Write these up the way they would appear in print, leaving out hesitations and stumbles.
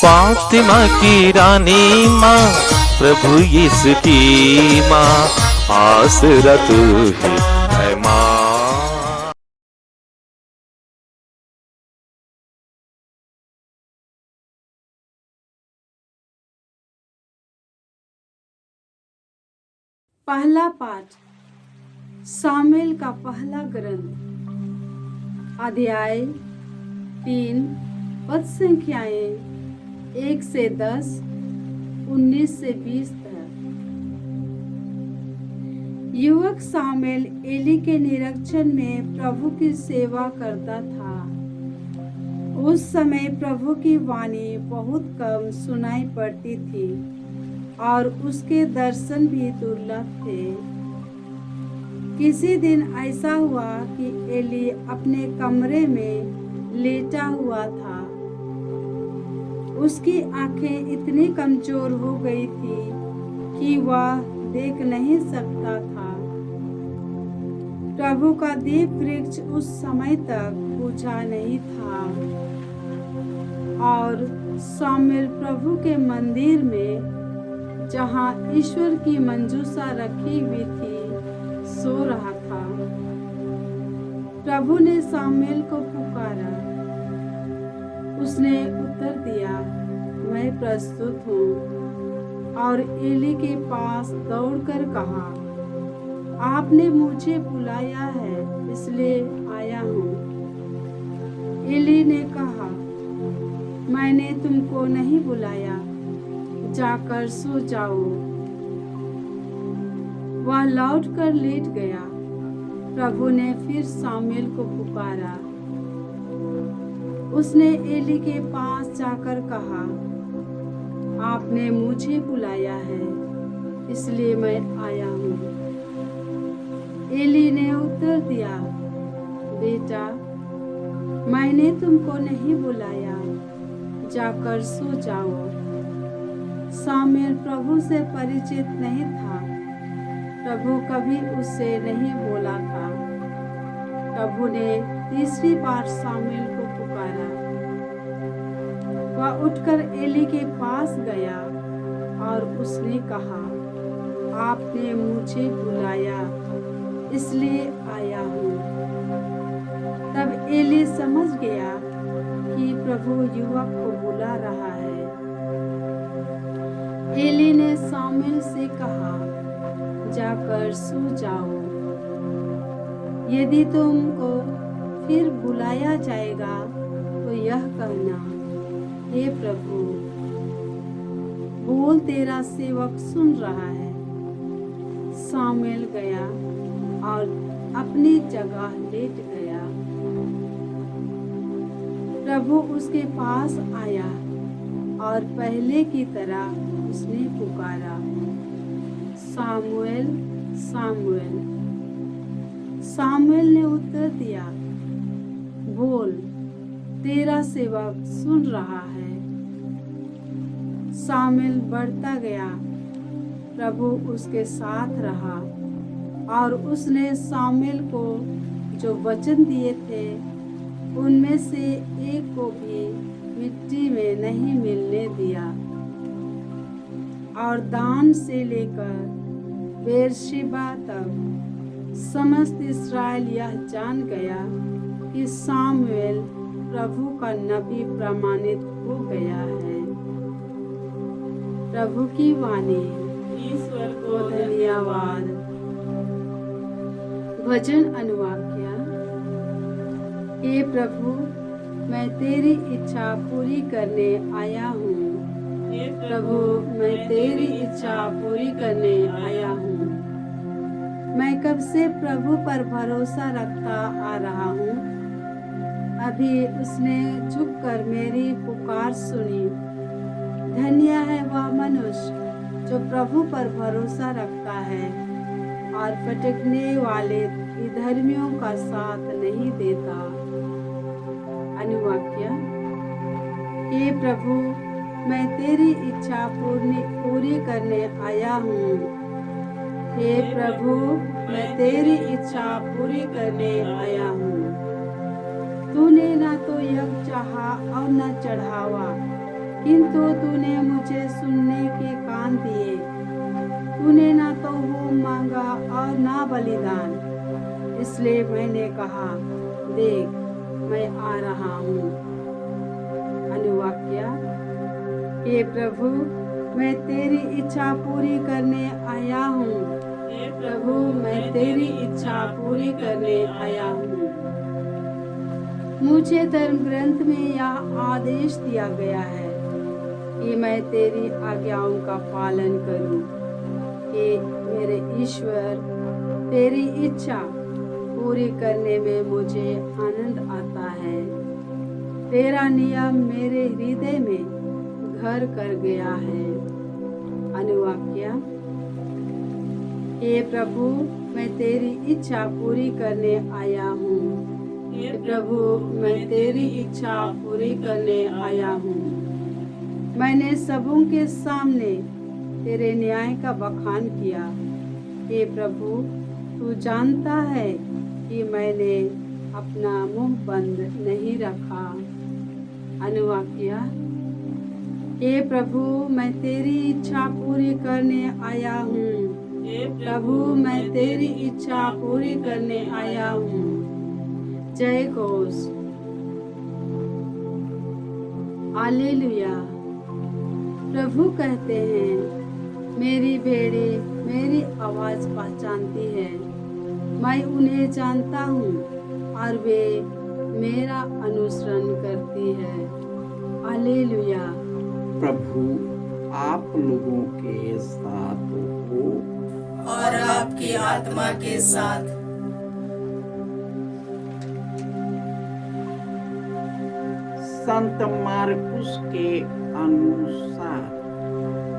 फातिमा की रानी माँ, प्रभु यीशु की माँ, आसरा तू ही है माँ। पहला पाठ सामुएल का पहला ग्रंथ, अध्याय 3, पद संख्याएं 1 से 10, 19 से 20 तक। युवक सामुएल एली के निरीक्षण में प्रभु की सेवा करता था। उस समय प्रभु की वाणी बहुत कम सुनाई पड़ती थी और उसके दर्शन भी दुर्लभ थे। किसी दिन ऐसा हुआ कि एली अपने कमरे में लेटा हुआ था। उसकी आंखें इतनी कमजोर हो गई थी कि वह देख नहीं सकता था। प्रभु का दीप वृक्ष उस समय तक बुझा नहीं था और सामुएल प्रभु के मंदिर में, जहाँ ईश्वर की मंजूषा रखी हुई थी, सो रहा था। प्रभु ने सामुएल को पुकारा। उसने उत्तर दिया, मैं प्रस्तुत हूँ, और एली के पास दौड़कर कहा, आपने मुझे बुलाया है, इसलिए आया हूँ। एली ने कहा, मैंने तुमको नहीं बुलाया, जाकर सो जाओ। वह लौटकर लेट गया। प्रभु ने फिर सामुएल को पुकारा। उसने एली के पास जाकर कहा, आपने मुझे बुलाया है, इसलिए मैं आया हूँ। एली ने उत्तर दिया, बेटा, मैंने तुमको नहीं बुलाया, जाकर सो जाओ। सामुएल प्रभु से परिचित नहीं था। प्रभु कभी उससे नहीं बोला था। प्रभु ने तीसरी बार सामुएल को पुकारा। वह उठकर एली के पास गया और उसने कहा, आपने मुझे बुलाया, इसलिए आया हूँ। तब एली समझ गया कि प्रभु युवक को बुला रहा है। एली ने सामुएल से कहा, जाकर सो जाओ। यदि तुमको फिर बुलाया जाएगा तो यह कहना, हे प्रभु, बोल, तेरा सेवक सुन रहा है। सामुएल गया और अपनी जगह लेट गया। प्रभु उसके पास आया और पहले की तरह उसने पुकारा, सामुएल, सामुएल। सामुएल ने उत्तर दिया, बोल, तेरा सेवक सुन रहा है। सामुएल बढ़ता गया। प्रभु उसके साथ रहा और उसने सामुएल को जो वचन दिए थे, उनमें से एक को भी मिट्टी में नहीं मिलने दिया। और दान से लेकर बेरशेबा तक समस्त इस्राएल यह जान गया कि सामुएल प्रभु का नबी प्रमाणित हो गया है। प्रभु की वाणी। ईश्वर को धन्यवाद। भजन अनुवाक्य। हे प्रभु, मैं तेरी इच्छा पूरी करने आया हूँ। प्रभु, मैं तेरी इच्छा पूरी करने आया हूँ। मैं कब से प्रभु पर भरोसा रखता आ रहा हूँ। अभी उसने झुककर मेरी पुकार सुनी। धन्य है वह मनुष्य जो प्रभु पर भरोसा रखता है और भटकने वाले धर्मियों का साथ नहीं देता। अनुवाक्य। हे प्रभु, मैं तेरी इच्छा पूरी करने आया हूँ। हे प्रभु, मैं तेरी इच्छा पूरी करने आया हूँ। तूने ना तो यज्ञ चाहा और न चढ़ावा, किंतु तूने मुझे सुनने के कान दिए। तूने ना तो वो मांगा और ना बलिदान, इसलिए मैंने कहा, देख मैं आ रहा हूँ। अनुवाक्य। हे प्रभु, मैं तेरी इच्छा पूरी करने आया हूँ। हे प्रभु, मैं तेरी इच्छा पूरी करने आया हूँ। मुझे धर्म ग्रंथ में यह आदेश दिया गया है कि मैं तेरी आज्ञाओं का पालन करूं। कि मेरे ईश्वर, तेरी इच्छा पूरी करने में मुझे आनंद आता है। तेरा नियम मेरे हृदय में घर कर गया है। अनुवाक्य। हे प्रभु, मैं तेरी इच्छा पूरी करने आया हूँ। हे प्रभु, मैं तेरी इच्छा पूरी करने आया हूँ। मैंने सबों के सामने तेरे न्याय का बखान किया। हे प्रभु, तू जानता है कि मैंने अपना मुंह बंद नहीं रखा। अनुवाक्य। हे प्रभु, मैं तेरी इच्छा पूरी करने आया हूँ। हे प्रभु, मैं तेरी इच्छा पूरी करने आया हूँ। जय घोष। हालेलुया। प्रभु कहते हैं, मेरी भेड़ें मेरी आवाज़ पहचानती है, मैं उन्हें जानता हूँ और वे मेरा अनुसरण करती है। हालेलुया। प्रभु आप लोगों के साथ हो और आपकी आत्मा के साथ। संत मार्कुस के अनुसार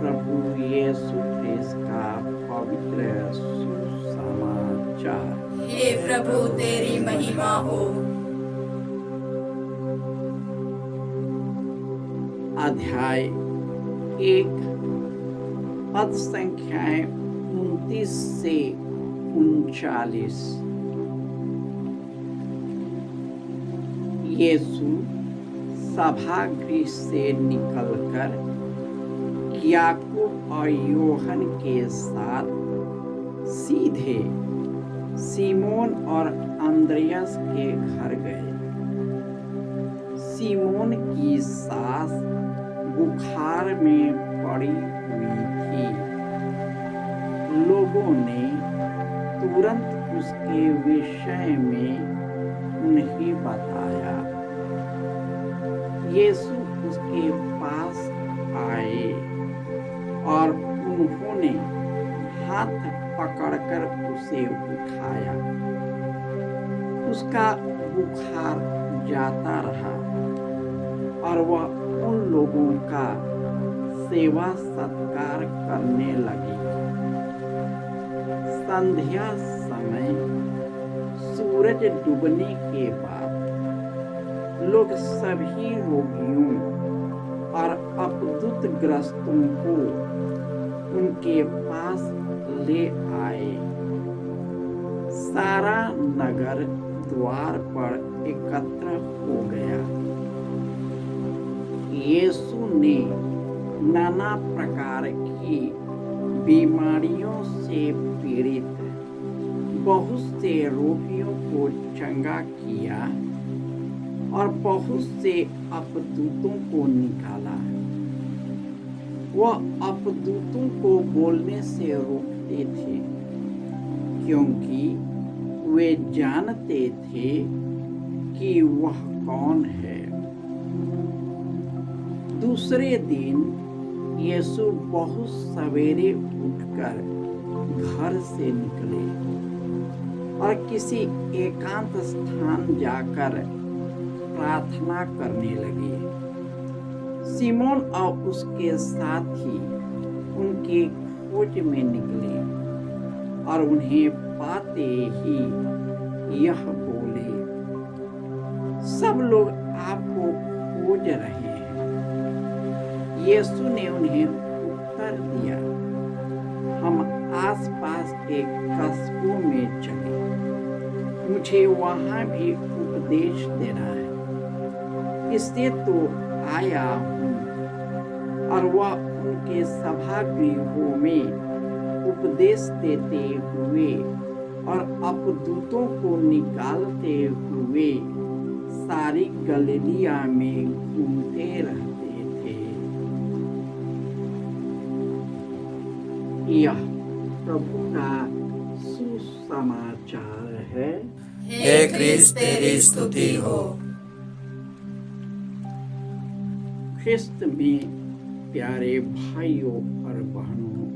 प्रभु यीशु ख्रिस्त का पवित्र सुसमाचार। हे प्रभु, तेरी महिमा हो। अध्याय 1 पद संख्याएं 29 से 39। यीशु सभागृह से निकलकर याकूब और यूहन्ना के साथ सीधे सीमोन और अंद्रयास के घर गए। सीमोन की सास बुखार में पड़ी हुई थी। लोगों ने तुरंत उसके विषय में उन्हें बताया। यीशु उसके पास आए और उन्होंने हाथ पकड़कर उसे उठाया। उसका बुखार जाता रहा और वह उन लोगों का सेवा सत्कार करने लगी। संध्या समय सूरज डूबने के बाद लोग सभी रोगियों और अपदुत ग्रस्तों को उनके पास ले आए। सारा नगर द्वार पर एकत्र हो गया। यीशु ने नाना प्रकार की बीमारियों से पीड़ित बहुत से रोगियों को चंगा किया और बहुत से अपदूतों को निकाला। वह अपदूतों को बोलने से रोकते थे, क्योंकि वे जानते थे कि वह कौन है। दूसरे दिन यीशु बहुत सवेरे उठकर घर से निकले और किसी एकांत स्थान जाकर प्रार्थना करने लगे। सीमोन और उसके साथी उनकी खोज में निकले और उन्हें पाते ही यह बोले, सब लोग आपको खोज रहे हैं। यीशु ने उन्हें उत्तर दिया, हम आसपास के कस्बों में चले, मुझे वहां भी उपदेश देना है। इससे तो आया हूँ और वह उनके सभागृहों में उपदेश देते हुए और अपदूतों को निकालते हुए सारी गलीलिया में घूमते रहते थे। यह प्रभु का सुसमाचार है। हे क्रिस्त तेरी स्तुति हो। ख्रिस्त में प्यारे भाइयों और बहनों,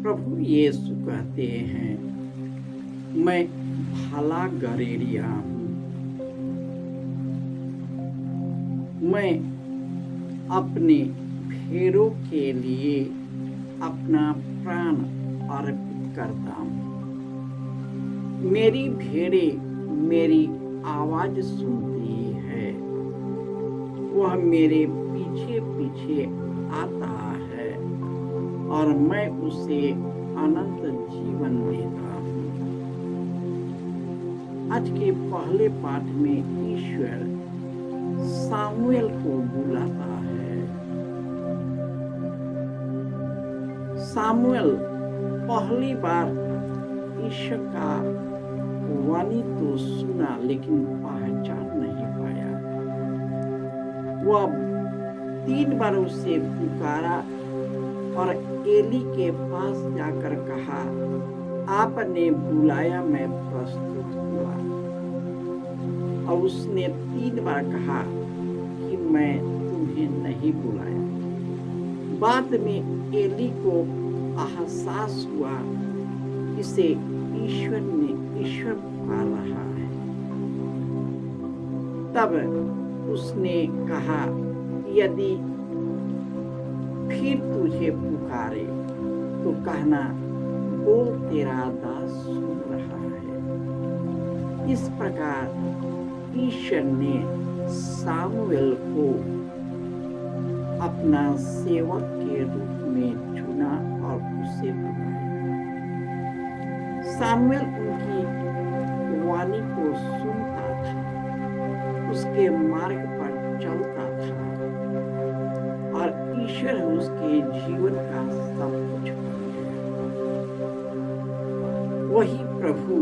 प्रभु यीशु कहते हैं, मैं भला गरेड़िया हूँ। मैं अपने भेड़ों के लिए अपना प्राण अर्पित करता हूँ। मेरी भेड़े मेरी आवाज सुनती है, वह मेरे पीछे पीछे आता है और मैं उसे अनंत जीवन देता हूँ। आज के पहले पाठ में ईश्वर सामुएल को बुलाता है। सामुएल पहली बार ईश्वर का वाणी तो सुना लेकिन पहचान नहीं पाया। वह 3 बार उसे पुकारा और एली के पास जाकर कहा, आपने बुलाया, मैं प्रस्तुत हुआ। और उसने 3 बार कहा कि मैं तुम्हें नहीं बुलाया। बाद में एली को एहसास हुआ इसे ईश्वर पुकार रहा है। तब उसने कहा, यदि फिर तुझे पुकारे तो कहना, बोल, तेरा दास सुन रहा है। इस प्रकार ईश्वर ने सामुएल को अपना सेवक के रूप में चुना और उसे बुलाया। सामुएल उनकी वाणी को सुनता था, उसके मार्ग पर चलता था और ईश्वर उसके जीवन का सब कुछ बन गया। वही प्रभु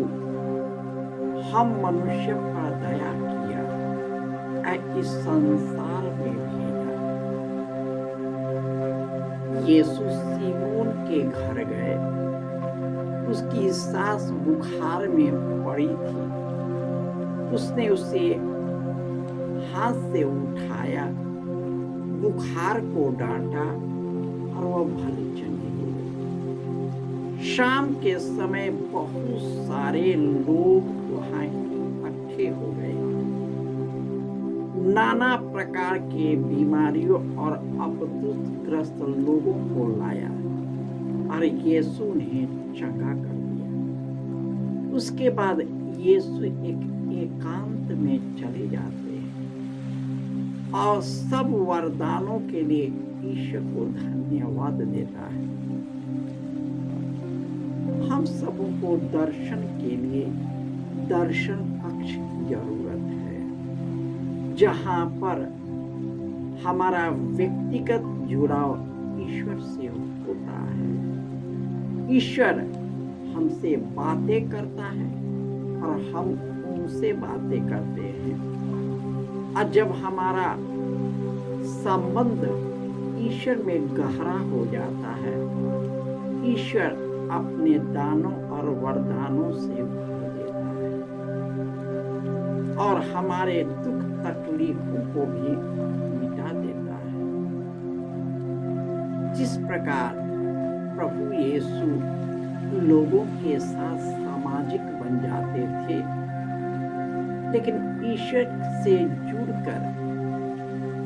हम मनुष्य पर दया किया और इस संसार में भेजा। यीशु सीमोन के घर गए। उसकी सास बुखार में पड़ी थी। उसने उसे हाथ से उठाया, बुखार को डांटा और वह भली चंगी हो गई। शाम के समय बहुत सारे लोग वहां इकट्ठे हो गए। नाना प्रकार के बीमारियों और अपदूतग्रस्त लोगों को लाया और यीशु ने चंगा कर दिया। उसके बाद यीशु एकांत में चले जाते हैं और सब वरदानों के लिए ईश्वर को धन्यवाद देता है। हम सबों को दर्शन के लिए दर्शन कक्ष की जरूरत है, जहां पर हमारा व्यक्तिगत जुड़ाव ईश्वर से होता है। ईश्वर हमसे बातें करता है और हम उनसे बातें करते हैं। और जब हमारा संबंध ईश्वर में गहरा हो जाता है, ईश्वर अपने दानों और वरदानों से भर देता है और हमारे दुख तकलीफों को भी मिटा देता है। जिस प्रकार प्रभु यीशु लोगों के साथ सामाजिक बन जाते थे, लेकिन ईश्वर से जुड़कर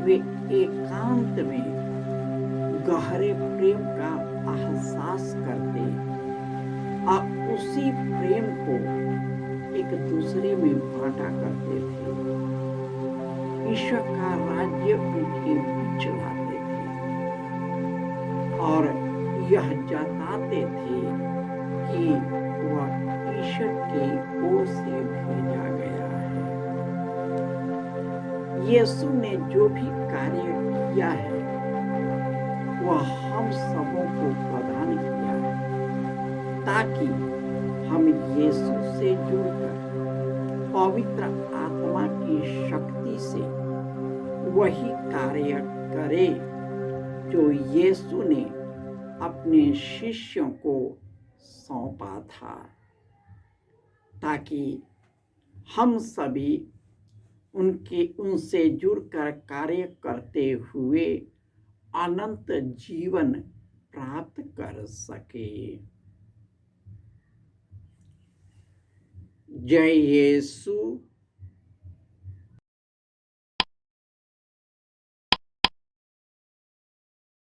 वे एकांत में गहरे प्रेम का एहसास करते और उसी प्रेम को एक दूसरे में बांटा करते थे। ईश्वर का राज्य उनके बीच लाते थे और यह जताते थे कि वह ईश्वर की ओर से भेजा गया है। यीशु ने जो भी कार्य किया है वह हम सबों को प्रदान किया है, ताकि हम यीशु से जुड़कर पवित्र आत्मा की शक्ति से वही कार्य करें जो यीशु ने अपने शिष्यों को सौंपा था, ताकि हम सभी उनसे जुड़कर कार्य करते हुए अनंत जीवन प्राप्त कर सके। जय यीशु।